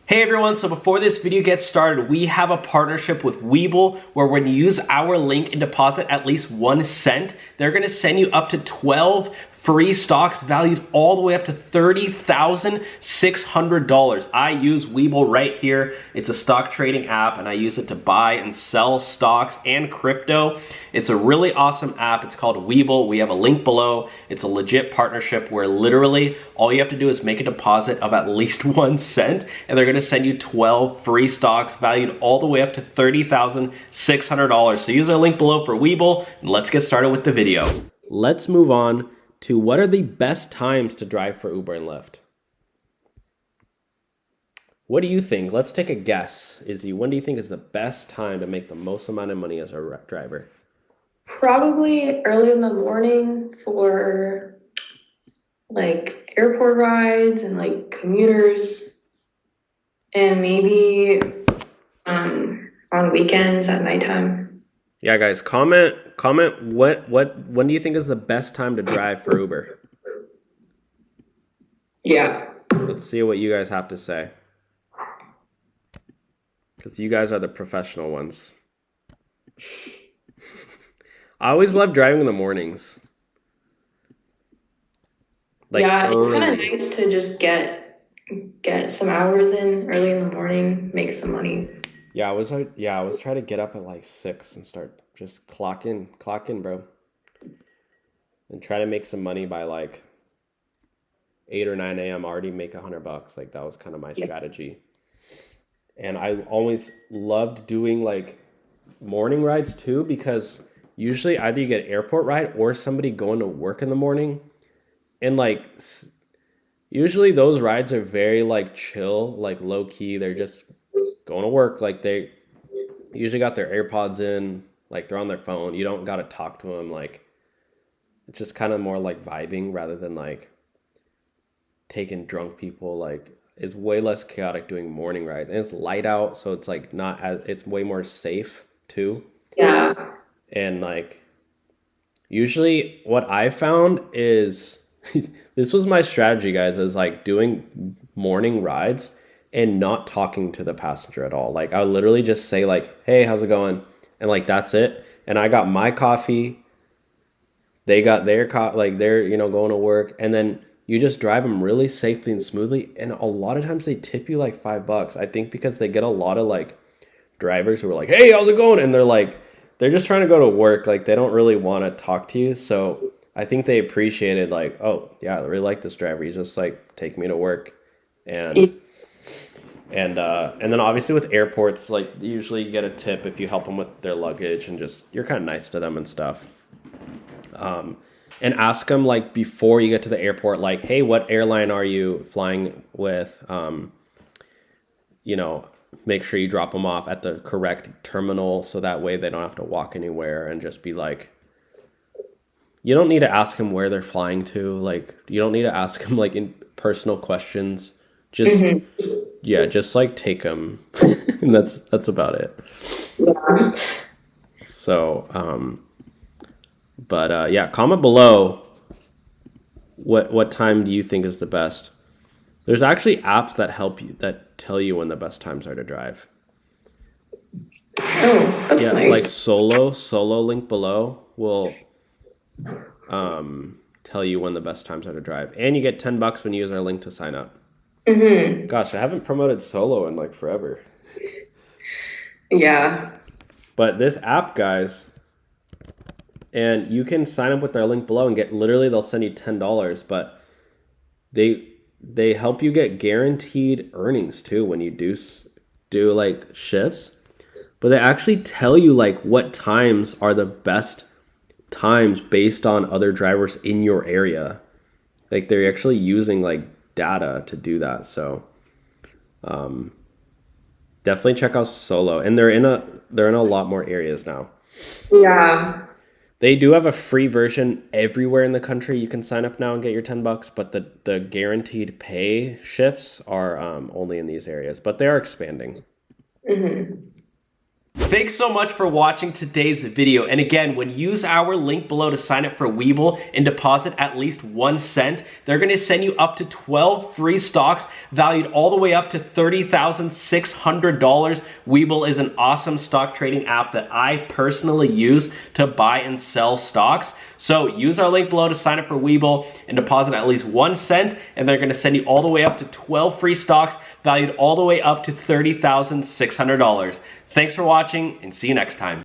Hey everyone, so before this video gets started, we have a partnership with Webull where when you use our link and deposit at least 1 cent, they're going to send you up to 12 free stocks valued all the way up to $30,600. I use Webull right here. It's a stock trading app and I use it to buy and sell stocks and crypto. It's a really awesome app. It's called Webull. We have a link below. It's a legit partnership where literally all you have to do is make a deposit of at least 1 cent and they're going to send you 12 free stocks valued all the way up to $30,600. So use our link below for Webull and let's get started with the video. Let's move on to what are the best times to drive for Uber and Lyft. What do you think? Let's take a guess. Izzy, when do you think is the best time to make the most amount of money as a driver? Probably early in the morning for like airport rides and like commuters, and maybe on weekends at nighttime. Yeah, guys, comment when do you think is the best time to drive for Uber? Yeah. Let's see what you guys have to say. Because you guys are the professional ones. I always love driving in the mornings. Yeah, it's kind of nice to just get some hours in early in the morning, make some money. Yeah, I was trying to get up at like 6 and start just clock in, bro. And try to make some money by like 8 or 9 a.m. already make $100. Like that was kind of my strategy. And I always loved doing like morning rides too, because usually either you get airport ride or somebody going to work in the morning. And like usually those rides are very like chill, like low key. They're just going to work. Like they usually got their AirPods in, like they're on their phone. You don't got to talk to them. Like it's just kind of more like vibing rather than like taking drunk people. Like it's way less chaotic doing morning rides, and it's light out, so it's like not as, it's way more safe too. Yeah. And like usually what I found is this was my strategy, guys, is like doing morning rides and not talking to the passenger at all. Like I would literally just say like, hey, how's it going? And like that's it. And I got my coffee, they got their like they're going to work, and then you just drive them really safely and smoothly. And a lot of times they tip you like $5. I think because they get a lot of like drivers who are like, hey, how's it going? And they're just trying to go to work. Like they don't really want to talk to you. So I think they appreciated like, oh yeah, I really like this driver. He's just like take me to work. And then obviously with airports, like usually you get a tip if you help them with their luggage and just you're kind of nice to them and stuff. And ask them like before you get to the airport, like, hey, what airline are you flying with? Make sure you drop them off at the correct terminal so that way they don't have to walk anywhere, and just be like, you don't need to ask them where they're flying to. Like, you don't need to ask them like in personal questions. Just, just like take them. And that's about it. Yeah. So, yeah, comment below what time do you think is the best. There's actually apps that help you, that tell you when the best times are to drive. Oh, that's nice. Like Solo link below will tell you when the best times are to drive, and you get $10 when you use our link to sign up. Gosh, I haven't promoted Solo in like forever. Yeah. But this app, guys, and you can sign up with our link below and get literally they'll send you $10, but they help you get guaranteed earnings too when you do like shifts. But they actually tell you like what times are the best times based on other drivers in your area. Like they're actually using like data to do that. So definitely check out Solo, and they're in a lot more areas now. Yeah. They do have a free version everywhere in the country. You can sign up now and get your $10, but the guaranteed pay shifts are only in these areas, but they are expanding. Thanks so much for watching today's video. And again, when you use our link below to sign up for Webull and deposit at least 1 cent, they're gonna send you up to 12 free stocks valued all the way up to $30,600. Webull is an awesome stock trading app that I personally use to buy and sell stocks. So use our link below to sign up for Webull and deposit at least 1 cent, and they're gonna send you all the way up to 12 free stocks valued all the way up to $30,600. Thanks for watching, and see you next time.